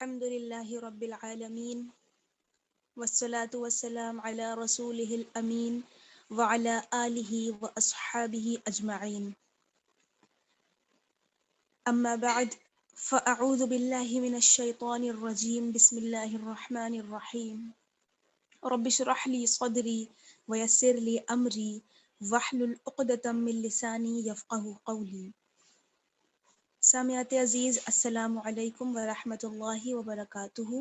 الحمد لله رب العالمين والصلاة والسلام على رسوله الأمين وعلى آله وأصحابه أجمعين. أما بعد فأعوذ بالله من الشيطان الرجيم. بسم الله الرحمن الرحيم. رب اشرح لي صدري ويسر لي أمري واحلل عقدة من لساني يفقهوا قولي. سامعات عزیز، السلام علیکم ورحمۃ اللہ وبرکاتہ.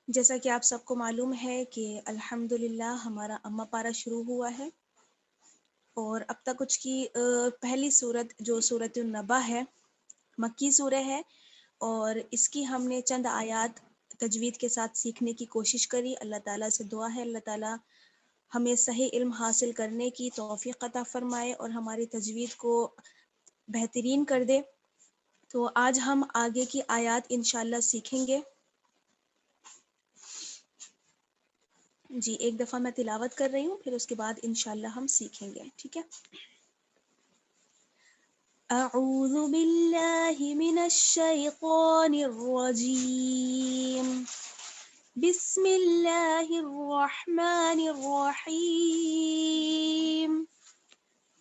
جیسا کہ آپ سب کو معلوم ہے کہ الحمدللہ ہمارا اما پارہ شروع ہوا ہے، اور اب تک کچھ کی پہلی صورت جو سورۃ النبا ہے، مکی سورہ ہے، اور اس کی ہم نے چند آیات تجوید کے ساتھ سیکھنے کی کوشش کری. اللہ تعالیٰ سے دعا ہے اللہ تعالیٰ ہمیں صحیح علم حاصل کرنے کی توفیق عطا فرمائے اور ہماری تجوید کو بہترین کر دے. تو آج ہم آگے کی آیات انشاءاللہ سیکھیں گے. جی ایک دفعہ میں تلاوت کر رہی ہوں، پھر اس کے بعد انشاءاللہ ہم سیکھیں گے، ٹھیک ہے. اعوذ باللہ من الشیطان الرجیم. بسم اللہ الرحمن الرحیم.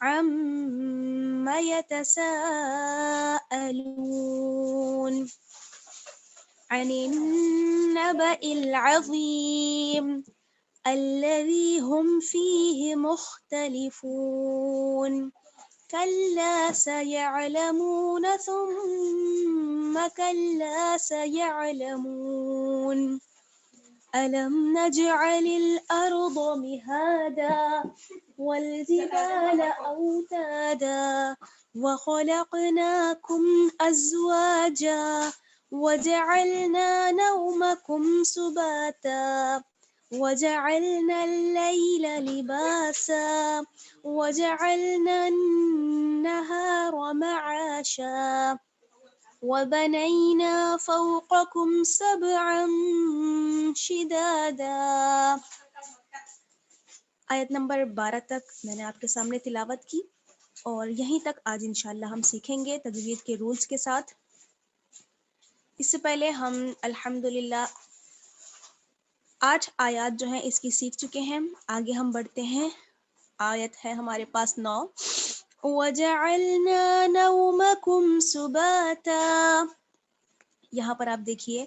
عم يتساءلون عن النبأ العظيم الذي هم فيه مختلفون كلا سيعلمون ثم كلا سيعلمون ألم نجعل الأرض مهادا والجبال أوتادا وخلقناكم أزواجا وجعلنا نومكم سباتا وجعلنا الليل لباسا وجعلنا النهار معاشا وبنينا فوقكم سبعا شدادا. آیت نمبر 12 تک میں نے آپ کے سامنے تلاوت کی، اور یہیں تک آج انشاءاللہ ہم سیکھیں گے تجوید کے رولز کے ساتھ. اس سے پہلے ہم الحمدللہ 8 آیات جو ہیں اس کی سیکھ چکے ہیں. آگے ہم بڑھتے ہیں. آیت ہے ہمارے پاس 9. وَجَعَلْنَا نَوْمَكُمْ سُبَاتًا. یہاں پر آپ دیکھیے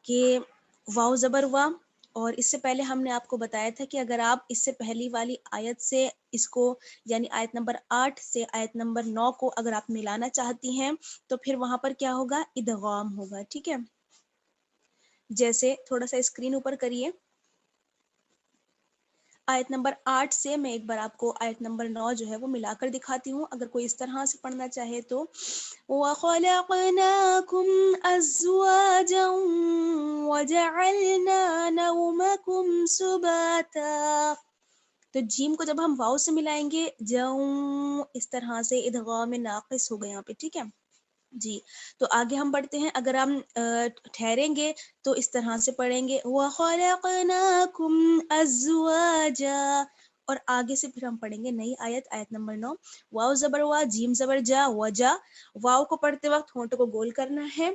کہ واو زبر وا، اور اس سے پہلے ہم نے آپ کو بتایا تھا کہ اگر آپ اس سے پہلی والی آیت سے اس کو یعنی آیت نمبر 8 سے آیت نمبر 9 کو اگر آپ ملانا چاہتی ہیں تو پھر وہاں پر کیا ہوگا؟ ادغام ہوگا، ٹھیک ہے. جیسے تھوڑا سا اسکرین اوپر کریے. آیت نمبر 8 سے میں ایک بار آپ کو آیت نمبر 9 جو ہے وہ ملا کر دکھاتی ہوں، اگر کوئی اس طرح سے پڑھنا چاہے تو. وَخَلَقْنَاكُمْ أَزْوَاجًا وَجَعَلْنَا نَوْمَكُمْ سُبَاتًا. تو جیم کو جب ہم واو سے ملائیں گے جاؤں، اس طرح سے ادغام ناقص ہوگا یہاں پہ، ٹھیک ہے جی. تو آگے ہم بڑھتے ہیں. اگر ہم ٹھہریں گے تو اس طرح سے پڑھیں گے وَخَلَقْنَاكُمْ أَزْوَاجًا، اور آگے سے پھر ہم پڑھیں گے نئی آیت، آیت نمبر 9. واو زبر وا، جیم زبر جا، وجا. واو کو پڑھتے وقت ہونٹوں کو گول کرنا ہے،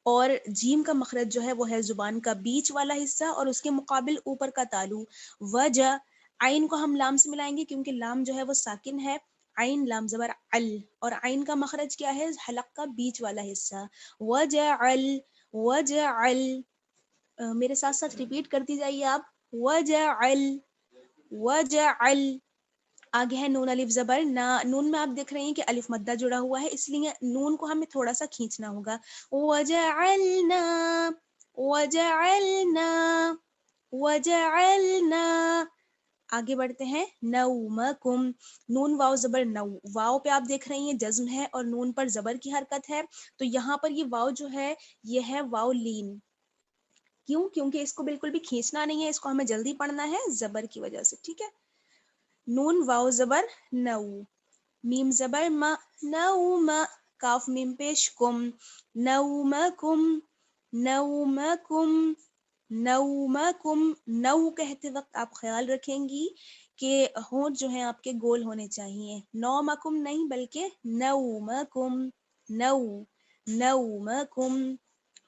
اور جیم کا مخرج جو ہے وہ ہے زبان کا بیچ والا حصہ اور اس کے مقابل اوپر کا تالو. وجا. عین کو ہم لام سے ملائیں گے کیونکہ لام جو ہے وہ ساکن ہے. عین لام زبر ال، اور عین کا مخرج کیا ہے؟ حلق کا بیچ والا حصہ. وجعل. وجعل. میرے ساتھ ساتھ ریپیٹ کرتی جائیے آپ. وجعل. وجعل. آگے ہے نون الف زبر نا. نون میں آپ دیکھ رہے ہیں کہ الف مدہ جڑا ہوا ہے، اس لیے نون کو ہمیں تھوڑا سا کھینچنا ہوگا. وجعلنا. وجعلنا. وجعلنا. آگے بڑھتے ہیں. نومکم. نون واو زبر نو. واو پہ آپ دیکھ رہی ہیں جزم ہے اور نون پر زبر کی حرکت ہے، تو یہاں پر یہ واو جو ہے یہ ہے واو لین. کیوں؟ کیونکہ اس کو بالکل بھی کھینچنا نہیں ہے، اس کو ہمیں جلدی پڑھنا ہے زبر کی وجہ سے، ٹھیک ہے. نون واو زبر نو. میم زبر ما. نوم. کاف میم پیش کم. نومکم. نومکم. نومکم. نو کہتے وقت آپ خیال رکھیں گی کہ ہونٹ جو ہیں آپ کے گول ہونے چاہیے. نومکم نہیں بلکہ نومکم. نو. نومکم.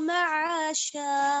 معاشا,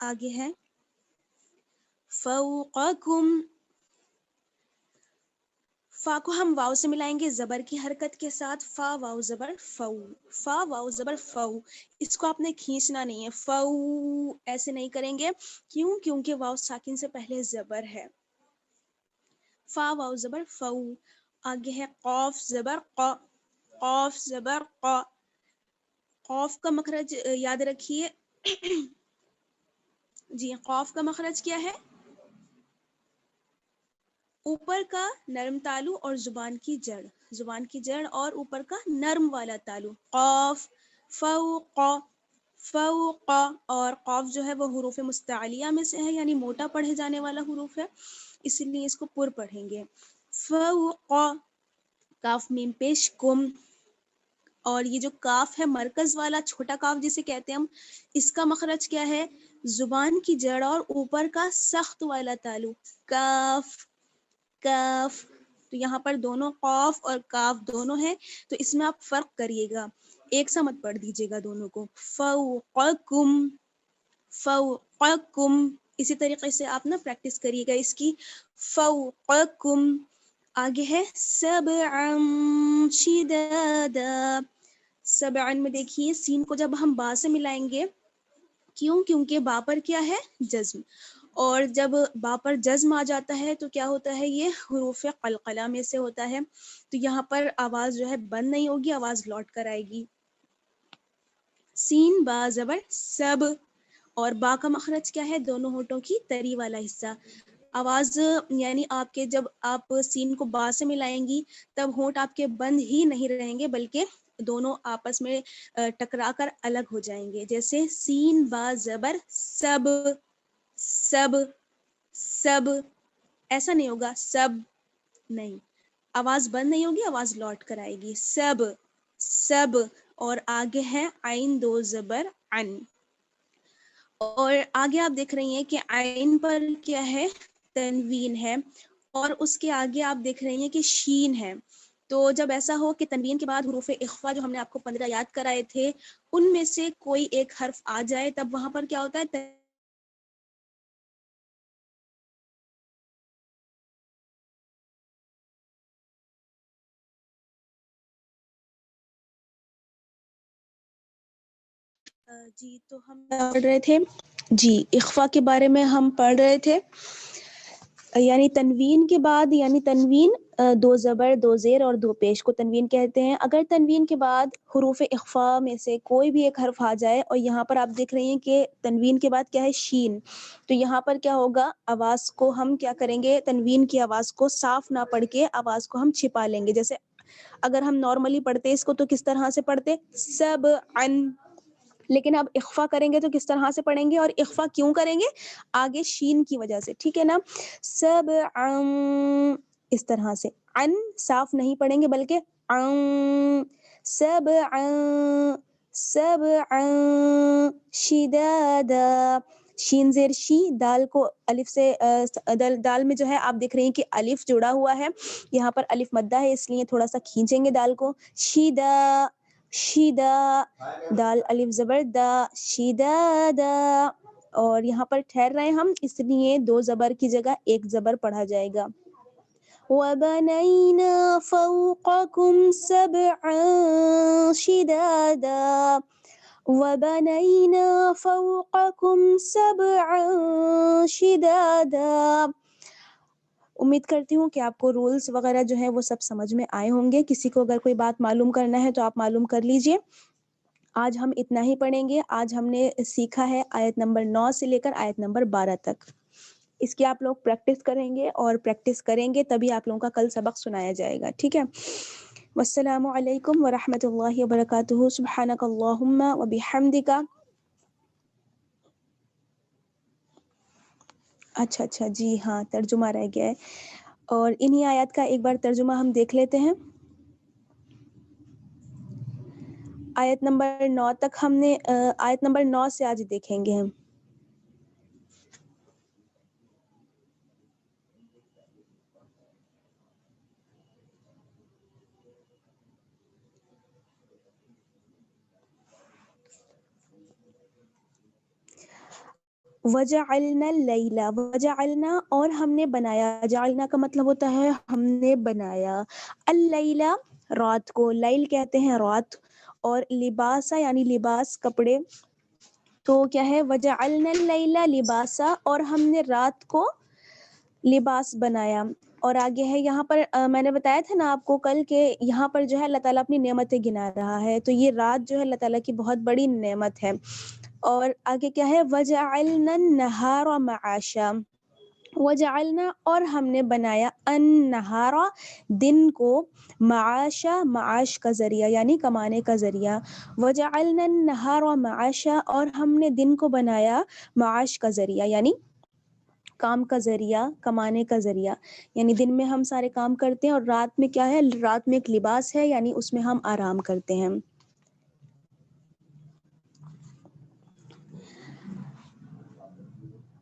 آگے ہے فوقکم، فا کو ہم واؤ سے ملائیں گے زبر کی حرکت کے ساتھ، فا واؤ زبر فو، فا واؤ زبر فو، اس کو آپ نے کھینچنا نہیں ہے، فو ایسے نہیں کریں گے، کیوں؟ کیونکہ واؤ ساکن سے پہلے زبر ہے، فا واؤ زبر فو. آگے ہے قاف زبر قا، قاف زبر قا، قاف کا مخرج یاد رکھیے جی قاف کا مخرج کیا ہے؟ اوپر کا نرم تالو اور زبان کی جڑ، زبان کی جڑ اور اوپر کا نرم والا تالو، قاف فوق، فوق. اور قاف جو ہے وہ حروف مستعلیہ میں سے ہے، یعنی موٹا پڑھے جانے والا حروف ہے، اس لیے اس کو پر پڑھیں گے، فوق. کاف میم پیش کم، اور یہ جو کاف ہے مرکز والا چھوٹا کاف جسے کہتے ہیں ہم، اس کا مخرج کیا ہے؟ زبان کی جڑ اور اوپر کا سخت والا تالو، کاف کاف. تو یہاں پر دونوں قاف اور کاف دونوں ہیں، تو اس میں آپ فرق کریے گا، ایک سا مت پڑھ دیجیے گا دونوں کو، فوقکم فوقکم. اسی طریقے سے آپ نا پریکٹس کریے گا اس کی، فوقکم. آگے ہے سبعا شدادا، سبعا میں دیکھیے سین کو جب ہم با سے ملائیں گے، کیوں؟ کیونکہ با پر کیا ہے؟ جزم، اور جب با پر جزم آ جاتا ہے تو کیا ہوتا ہے؟ یہ حروف قلقلہ میں سے ہوتا ہے، تو یہاں پر آواز جو ہے بند نہیں ہوگی، آواز لوٹ کر آئے گی. سین با زبر سب، اور با کا مخرج کیا ہے؟ دونوں ہونٹوں کی تری والا حصہ، آواز یعنی آپ کے جب آپ سین کو با سے ملائیں گی تب ہونٹ آپ کے بند ہی نہیں رہیں گے، بلکہ دونوں آپس میں ٹکرا کر الگ ہو جائیں گے، جیسے سین با زبر سب، سب سب. ایسا نہیں ہوگا سب نہیں، آواز بند نہیں ہوگی، آواز لوٹ کر آئے گی، سب سب. اور آگے ہے عین دو زبر عن، اور آگے آپ دیکھ رہی ہیں کہ عین پر کیا ہے؟ تنوین ہے، اور اس کے آگے آپ دیکھ رہی ہیں کہ شین ہے. تو جب ایسا ہو کہ تنوین کے بعد حروف اخفا جو ہم نے آپ کو 15 یاد کرائے تھے ان میں سے کوئی ایک حرف آ جائے، تب وہاں پر کیا ہوتا ہے؟ جی تو ہم پڑھ رہے تھے، جی اخفا کے بارے میں ہم پڑھ رہے تھے، یعنی تنوین کے بعد، یعنی تنوین دو زبر دو زیر اور دو پیش کو تنوین کہتے ہیں. اگر تنوین کے بعد حروف اخفا میں سے کوئی بھی ایک حرف آ جائے، اور یہاں پر آپ دیکھ رہی ہیں کہ تنوین کے بعد کیا ہے؟ شین، تو یہاں پر کیا ہوگا؟ آواز کو ہم کیا کریں گے؟ تنوین کی آواز کو صاف نہ پڑھ کے آواز کو ہم چھپا لیں گے. جیسے اگر ہم نارملی پڑھتے اس کو تو کس طرح سے پڑھتے؟ سب عن، لیکن اب اخفا کریں گے تو کس طرح سے پڑھیں گے؟ اور اخفا کیوں کریں گے؟ آگے شین کی وجہ سے، ٹھیک ہے نا؟ سب اس طرح سے، عن صاف نہیں پڑھیں گے بلکہ سب سب شدادا، شین زیر شی، دال کو الف سے دال میں جو ہے آپ دیکھ رہی ہیں کہ الف جڑا ہوا ہے، یہاں پر الف مدہ ہے اس لیے تھوڑا سا کھینچیں گے دال کو، شیدا شیدا، دال الف زبر دا، شیدا دا. اور یہاں پر ٹھہر رہے ہم، اس لیے دو زبر کی جگہ ایک زبر پڑھا جائے گا. وَبَنَيْنَا فَوْقَكُمْ سَبْعًا شِدَادًا، وَبَنَيْنَا فَوْقَكُمْ سَبْعًا شِدَادًا. امید کرتی ہوں کہ آپ کو رولز وغیرہ جو ہے وہ سب سمجھ میں آئے ہوں گے. کسی کو اگر کوئی بات معلوم کرنا ہے تو آپ معلوم کر لیجئے. آج ہم اتنا ہی پڑھیں گے. آج ہم نے سیکھا ہے آیت نمبر 9 سے لے کر آیت نمبر 12 تک. اس کی آپ لوگ پریکٹس کریں گے، اور پریکٹس کریں گے تبھی آپ لوگوں کا کل سبق سنایا جائے گا، ٹھیک ہے؟ والسلام علیکم ورحمۃ اللہ وبرکاتہ. سبحانک اللہم وبحمدک. اچھا جی ہاں، ترجمہ رہ گیا ہے، اور انہی آیات کا ایک بار ترجمہ ہم دیکھ لیتے ہیں. آیت نمبر 9 تک ہم نے آیت نمبر 9 سے آج دیکھیں گے ہم. وجعلنا اللیل، وجعلنا اور ہم نے بنایا، جعلنا کا مطلب ہوتا ہے ہم نے بنایا، اللیل رات کو، لیل کہتے ہیں رات، اور لباسا یعنی لباس کپڑے، تو کیا ہے وجعلنا اللیل لباسا، اور ہم نے رات کو لباس بنایا۔ اور آگے ہے یہاں پر میں نے بتایا تھا نا آپ کو کل کہ یہاں پر جو ہے اللہ تعالیٰ اپنی نعمتیں گنا رہا ہے، تو یہ رات جو ہے اللہ تعالیٰ کی بہت بڑی نعمت ہے۔ اور آگے کیا ہے وجعلنا النہار معاشا، وجعلنا اور ہم نے بنایا النہار دن کو، معاشا معاش کا ذریعہ یعنی کمانے کا ذریعہ، وجعلنا النہار معاشا اور ہم نے دن کو بنایا معاش کا ذریعہ یعنی کام کا ذریعہ، کمانے کا ذریعہ، یعنی دن میں ہم سارے کام کرتے ہیں اور رات میں کیا ہے، رات میں ایک لباس ہے یعنی اس میں ہم آرام کرتے ہیں۔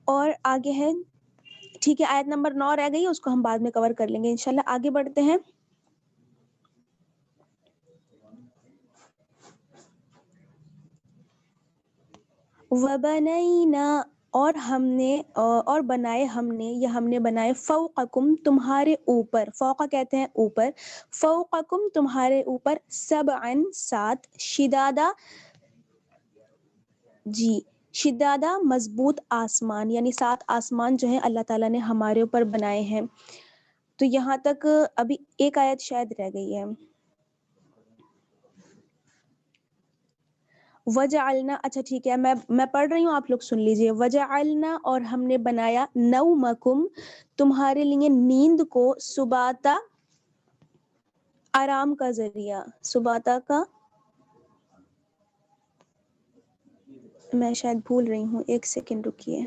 اور آگے ہے ٹھیک ہے، آیت نمبر 9 رہ گئی، اس کو ہم بعد میں کور کر لیں گے انشاءاللہ۔ آگے بڑھتے ہیں۔ وَبَنَيْنَا اور ہم نے اور بنائے ہم نے یا ہم نے بنائے فوقکم تمہارے اوپر، فوقہ کہتے ہیں اوپر، فوقکم تمہارے اوپر، سبعن سات، شدادہ جی شدادہ مضبوط آسمان، یعنی 7 آسمان جو ہیں اللہ تعالیٰ نے ہمارے اوپر بنائے ہیں۔ تو یہاں تک ابھی ایک آیت شاید رہ گئی ہے، وجعلنا، اچھا ٹھیک ہے میں پڑھ رہی ہوں، آپ لوگ سن لیجئے۔ وجعلنا اور ہم نے بنایا نومکم تمہارے لیے نیند کو، سباتا آرام کا ذریعہ، سباتا کا میں شاید بھول رہی ہوں، ایک سیکنڈ رکیے۔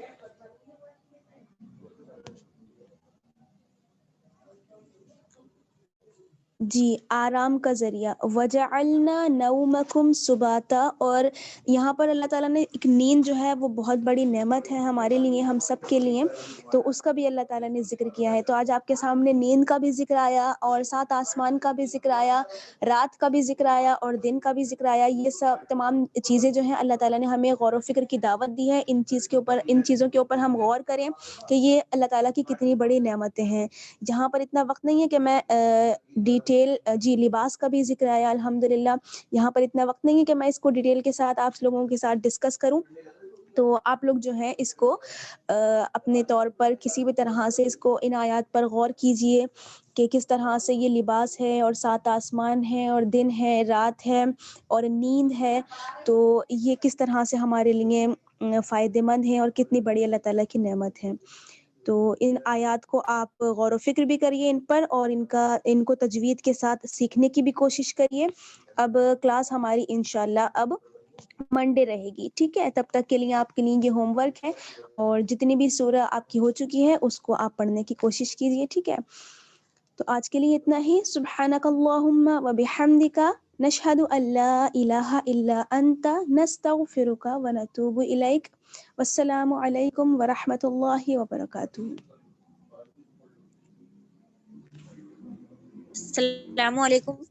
جی آرام کا ذریعہ، وجعلنا نومکم سباتا، اور یہاں پر اللہ تعالیٰ نے ایک نیند جو ہے وہ بہت بڑی نعمت ہے ہمارے لیے، ہم سب کے لیے، تو اس کا بھی اللہ تعالیٰ نے ذکر کیا ہے۔ تو آج آپ کے سامنے نیند کا بھی ذکر آیا، اور 7 آسمان کا بھی ذکر آیا، رات کا بھی ذکر آیا، اور دن کا بھی ذکر آیا۔ یہ سب تمام چیزیں جو ہیں اللہ تعالیٰ نے ہمیں غور و فکر کی دعوت دی ہے، ان چیزوں کے اوپر ہم غور کریں کہ یہ اللہ تعالیٰ کی کتنی بڑی نعمتیں ہیں۔ جہاں پر اتنا وقت نہیں ہے کہ میں ڈیٹیل، جی لباس کا بھی ذکر آیا الحمدللہ، یہاں پر اتنا وقت نہیں ہے کہ میں اس کو ڈیٹیل کے ساتھ آپ لوگوں کے ساتھ ڈسکس کروں، تو آپ لوگ جو ہیں اس کو اپنے طور پر کسی بھی طرح سے اس کو ان آیات پر غور کیجئے کہ کس طرح سے یہ لباس ہے، اور 7 آسمان ہے، اور دن ہے، رات ہے، اور نیند ہے، تو یہ کس طرح سے ہمارے لیے فائدہ مند ہیں اور کتنی بڑی اللہ تعالیٰ کی نعمت ہے۔ تو ان آیات کو آپ غور و فکر بھی کریے ان پر، اور ان کو تجوید کے ساتھ سیکھنے کی بھی کوشش کریے۔ اب کلاس ہماری انشاءاللہ اب منڈے رہے گی، ٹھیک ہے؟ تب تک کے لیے آپ کے لیے یہ ہوم ورک ہے، اور جتنی بھی سورہ آپ کی ہو چکی ہے اس کو آپ پڑھنے کی کوشش کیجیے، ٹھیک ہے؟ تو آج کے لیے اتنا ہی۔ سبحانک اللہم و بحمدک، نشہد ان لا الہ الا انت، نستغفرک و نتوب الیک۔ والسلام علیکم ورحمۃ اللہ وبرکاتہ۔ السلام علیکم۔